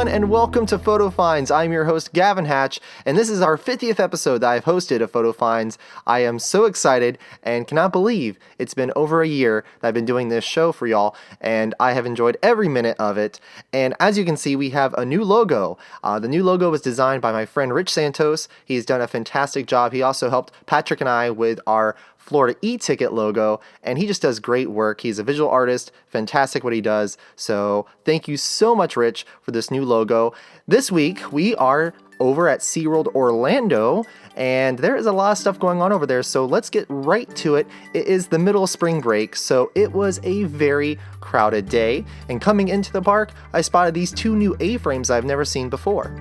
everyone, and welcome to Photo Finds. I'm your host, Gavin Hatch, and this is our 50th episode that I've hosted of Photo Finds. I am so excited and cannot believe it's been over a year that I've been doing this show for y'all, and I have enjoyed every minute of it. And as you can see, we have a new logo. The new logo was designed by my friend Rich Santos. He's done a fantastic job. He also helped Patrick and I with our Florida e-ticket logo, and he just does great work. He's a visual artist, fantastic what he does. So thank you so much, Rich, for this new logo. This week we are over at SeaWorld Orlando, and there is a lot of stuff going on over there, so let's get right to it. It is the middle of spring break, so it was a very crowded day, and coming into the park, I spotted these two new A-frames I've never seen before.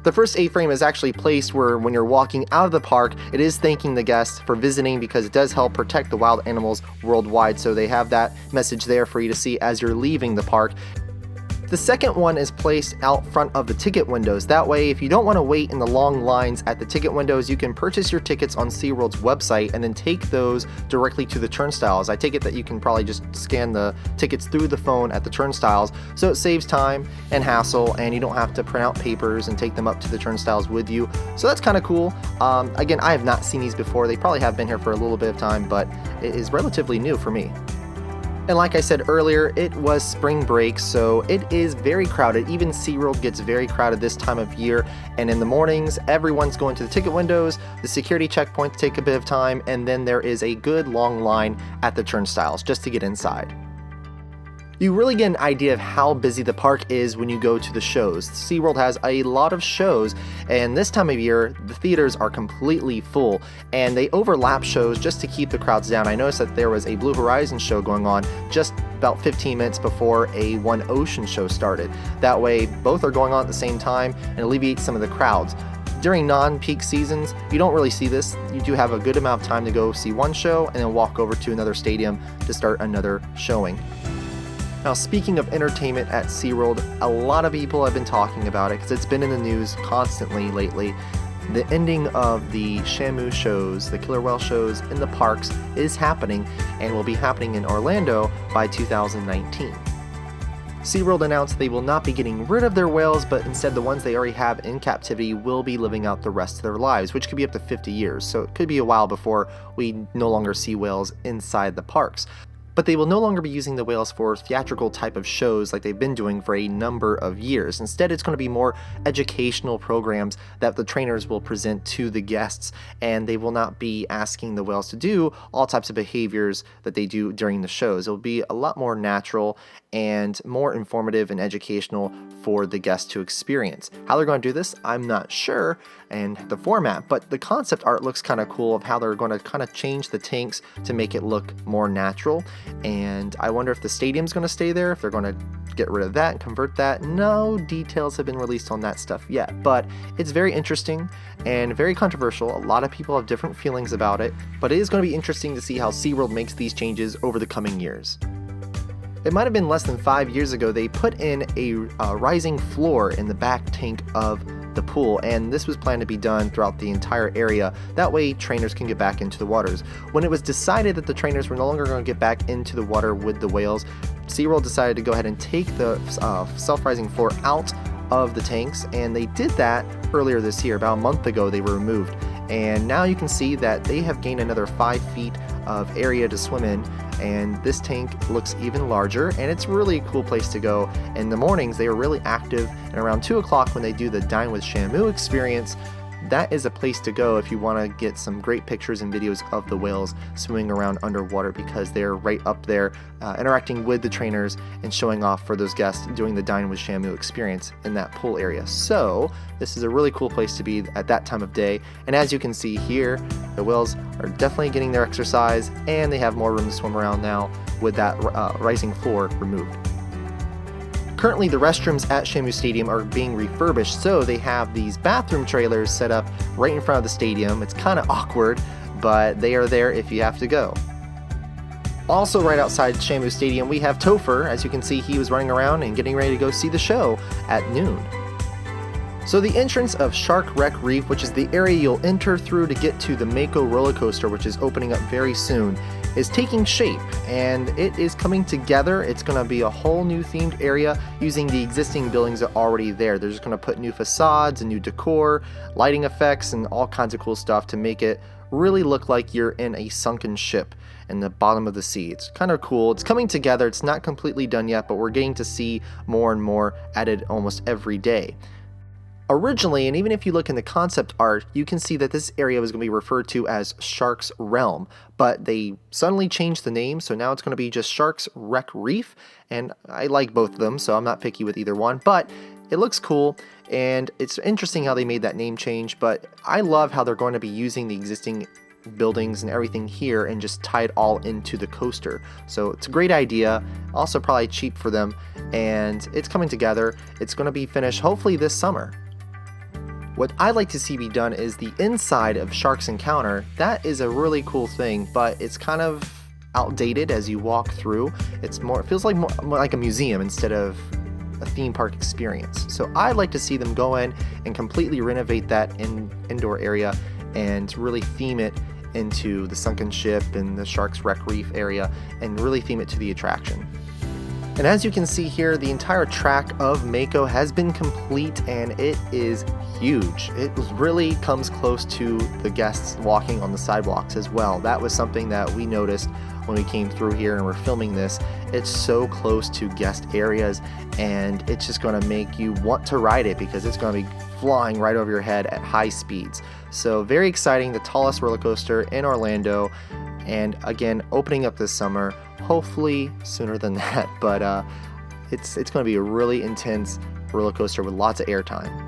The first A-frame is actually placed where when you're walking out of the park, it is thanking the guests for visiting because it does help protect the wild animals worldwide, so they have that message there for you to see as you're leaving the park. The second one is placed out front of the ticket windows. That way, if you don't want to wait in the long lines at the ticket windows, you can purchase your tickets on SeaWorld's website and then take those directly to the turnstiles. I take it that you can probably just scan the tickets through the phone at the turnstiles, so it saves time and hassle, and you don't have to print out papers and take them up to the turnstiles with you. So that's kind of cool. Again, I have not seen these before. They probably have been here for a little bit of time, but it is relatively new for me. And like I said earlier, it was spring break, so it is very crowded. Even SeaWorld gets very crowded this time of year, and in the mornings, everyone's going to the ticket windows, the security checkpoints take a bit of time, and then there is a good long line at the turnstiles just to get inside. You really get an idea of how busy the park is when you go to the shows. SeaWorld has a lot of shows, and this time of year, the theaters are completely full, and they overlap shows just to keep the crowds down. I noticed that there was a Blue Horizon show going on just about 15 minutes before a One Ocean show started. That way, both are going on at the same time and alleviate some of the crowds. During non-peak seasons, you don't really see this. You do have a good amount of time to go see one show and then walk over to another stadium to start another showing. Now, speaking of entertainment at SeaWorld, a lot of people have been talking about it because it's been in the news constantly lately. The ending of the Shamu shows, the killer whale shows in the parks is happening and will be happening in Orlando by 2019. SeaWorld announced they will not be getting rid of their whales, but instead the ones they already have in captivity will be living out the rest of their lives, which could be up to 50 years, so it could be a while before we no longer see whales inside the parks. But they will no longer be using the whales for theatrical type of shows like they've been doing for a number of years. Instead, it's going to be more educational programs that the trainers will present to the guests, and they will not be asking the whales to do all types of behaviors that they do during the shows. It'll be a lot more natural and more informative and educational for the guests to experience. How they're going to do this, I'm not sure, and the format, but the concept art looks kind of cool of how they're going to kind of change the tanks to make it look more natural. And I wonder if the stadium's going to stay there, if they're going to get rid of that and convert that. No details have been released on that stuff yet, but it's very interesting and very controversial. A lot of people have different feelings about it, but it is going to be interesting to see how SeaWorld makes these changes over the coming years. It might have been less than 5 years ago they put in a rising floor in the back tank of the pool, and this was planned to be done throughout the entire area. That way trainers can get back into the waters. When it was decided that the trainers were no longer going to get back into the water with the whales, SeaWorld decided to go ahead and take the self-rising floor out of the tanks, and they did that earlier this year. About a month ago they were removed, and now you can see that they have gained another 5 feet of area to swim in, and this tank looks even larger, and it's really a cool place to go. In the mornings they are really active, and around 2 o'clock when they do the Dine with Shamu experience, that is a place to go if you want to get some great pictures and videos of the whales swimming around underwater, because they're right up there interacting with the trainers and showing off for those guests doing the Dine with Shamu experience in that pool area. So this is a really cool place to be at that time of day, and as you can see here, the whales are definitely getting their exercise, and they have more room to swim around now with that rising floor removed. Currently, the restrooms at Shamu Stadium are being refurbished, so they have these bathroom trailers set up right in front of the stadium. It's kind of awkward, but they are there if you have to go. Also, right outside Shamu Stadium, we have Topher. As you can see, he was running around and getting ready to go see the show at noon. So the entrance of Shark Wreck Reef, which is the area you'll enter through to get to the Mako roller coaster, which is opening up very soon, is taking shape, and it is coming together. It's going to be a whole new themed area using the existing buildings that are already there. They're just going to put new facades and new decor, lighting effects, and all kinds of cool stuff to make it really look like you're in a sunken ship in the bottom of the sea. It's kind of cool. It's coming together. It's not completely done yet, but we're getting to see more and more added almost every day. Originally, and even if you look in the concept art, you can see that this area was going to be referred to as Shark's Realm, but they suddenly changed the name, so now it's going to be just Shark's Wreck Reef, and I like both of them, so I'm not picky with either one, but it looks cool, and it's interesting how they made that name change, but I love how they're going to be using the existing buildings and everything here and just tie it all into the coaster. So it's a great idea, also probably cheap for them, and it's coming together. It's going to be finished hopefully this summer. What I'd like to see be done is the inside of Shark's Encounter. That is a really cool thing, but it's kind of outdated as you walk through. It feels like more like a museum instead of a theme park experience. So I'd like to see them go in and completely renovate that indoor area and really theme it into the sunken ship and the Shark's Wreck Reef area and really theme it to the attraction. And as you can see here, the entire track of Mako has been complete and it is huge. It really comes close to the guests walking on the sidewalks as well. That was something that we noticed when we came through here and we're filming this. It's so close to guest areas and it's just going to make you want to ride it because it's going to be flying right over your head at high speeds. So very exciting, the tallest roller coaster in Orlando, and again opening up this summer, hopefully sooner than that, but it's going to be a really intense roller coaster with lots of airtime.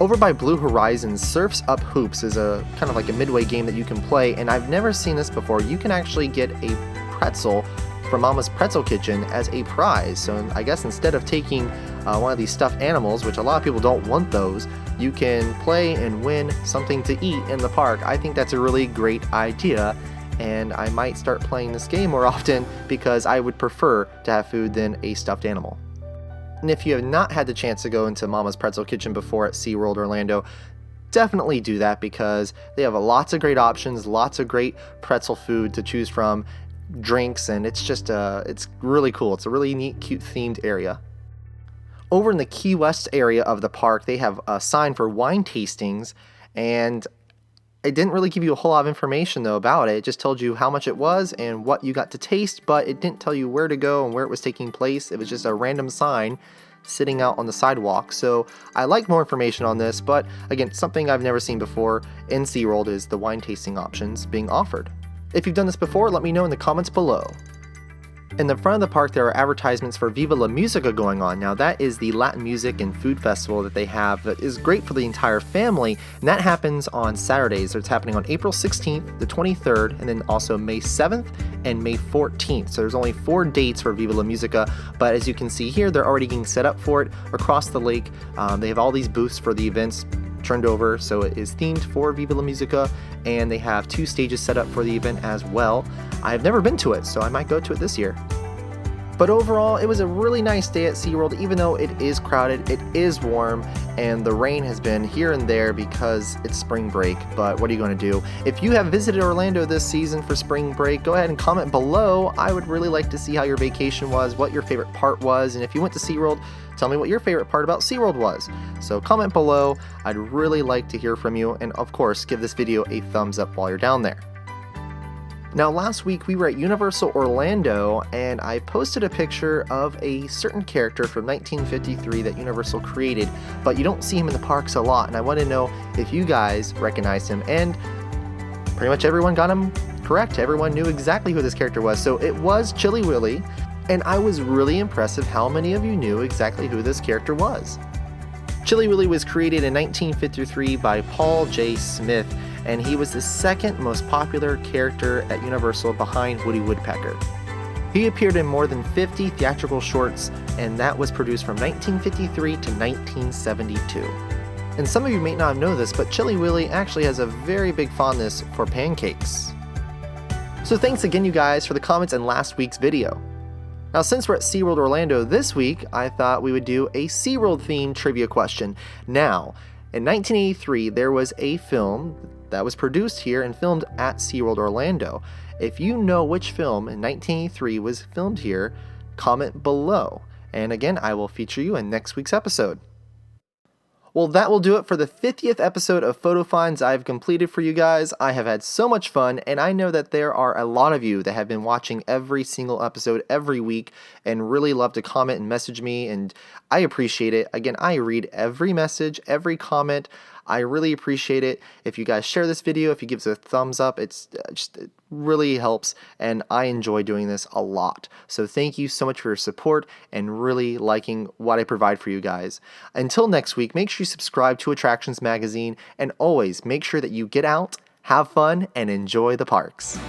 Over by Blue Horizons, Surf's Up Hoops is a kind of like a midway game that you can play, and I've never seen this before. You can actually get a pretzel from Mama's Pretzel Kitchen as a prize. So I guess instead of taking one of these stuffed animals, which a lot of people don't want those, you can play and win something to eat in the park. I think that's a really great idea, and I might start playing this game more often because I would prefer to have food than a stuffed animal. And if you have not had the chance to go into Mama's Pretzel Kitchen before at SeaWorld Orlando, definitely do that because they have lots of great options, lots of great pretzel food to choose from, drinks, and it's just it's really cool. It's a really neat, cute themed area. Over in the Key West area of the park, they have a sign for wine tastings, and it didn't really give you a whole lot of information though about it. It just told you how much it was and what you got to taste, but it didn't tell you where to go and where it was taking place. It was just a random sign sitting out on the sidewalk. So I like more information on this, but again, something I've never seen before in SeaWorld is the wine tasting options being offered. If you've done this before, let me know in the comments below. In the front of the park, there are advertisements for Viva La Musica going on. Now, that is the Latin music and food festival that they have that is great for the entire family, and that happens on Saturdays. It's happening on April 16th, the 23rd, and then also May 7th and May 14th. So there's only 4 dates for Viva La Musica, but as you can see here, they're already getting set up for it across the lake. They have all these booths for the events turned over, so it is themed for Viva La Musica, and they have 2 stages set up for the event as well. I've never been to it, so I might go to it this year. But overall, it was a really nice day at SeaWorld, even though it is crowded, it is warm, and the rain has been here and there because it's spring break, but what are you going to do? If you have visited Orlando this season for spring break, go ahead and comment below. I would really like to see how your vacation was, what your favorite part was, and if you went to SeaWorld, tell me what your favorite part about SeaWorld was. So comment below, I'd really like to hear from you, and of course, give this video a thumbs up while you're down there. Now, last week we were at Universal Orlando, and I posted a picture of a certain character from 1953 that Universal created, but you don't see him in the parks a lot, and I want to know if you guys recognized him, and pretty much everyone got him correct. Everyone knew exactly who this character was, so it was Chilly Willy, and I was really impressed with how many of you knew exactly who this character was. Chilly Willy was created in 1953 by Paul J. Smith, and he was the second most popular character at Universal behind Woody Woodpecker. He appeared in more than 50 theatrical shorts, and that was produced from 1953 to 1972. And some of you may not know this, but Chili Willy actually has a very big fondness for pancakes. So thanks again, you guys, for the comments in last week's video. Now, since we're at SeaWorld Orlando this week, I thought we would do a SeaWorld themed trivia question. Now, in 1983, there was a film that was produced here and filmed at SeaWorld Orlando. If you know which film in 1983 was filmed here, comment below. And again, I will feature you in next week's episode. Well, that will do it for the 50th episode of Photo Finds I've completed for you guys. I have had so much fun, and I know that there are a lot of you that have been watching every single episode every week and really love to comment and message me, and I appreciate it. Again, I read every message, every comment. I really appreciate it. If you guys share this video, if you give us a thumbs up, it really helps, and I enjoy doing this a lot. So thank you so much for your support and really liking what I provide for you guys. Until next week, make sure you subscribe to Attractions Magazine, and always make sure that you get out, have fun, and enjoy the parks.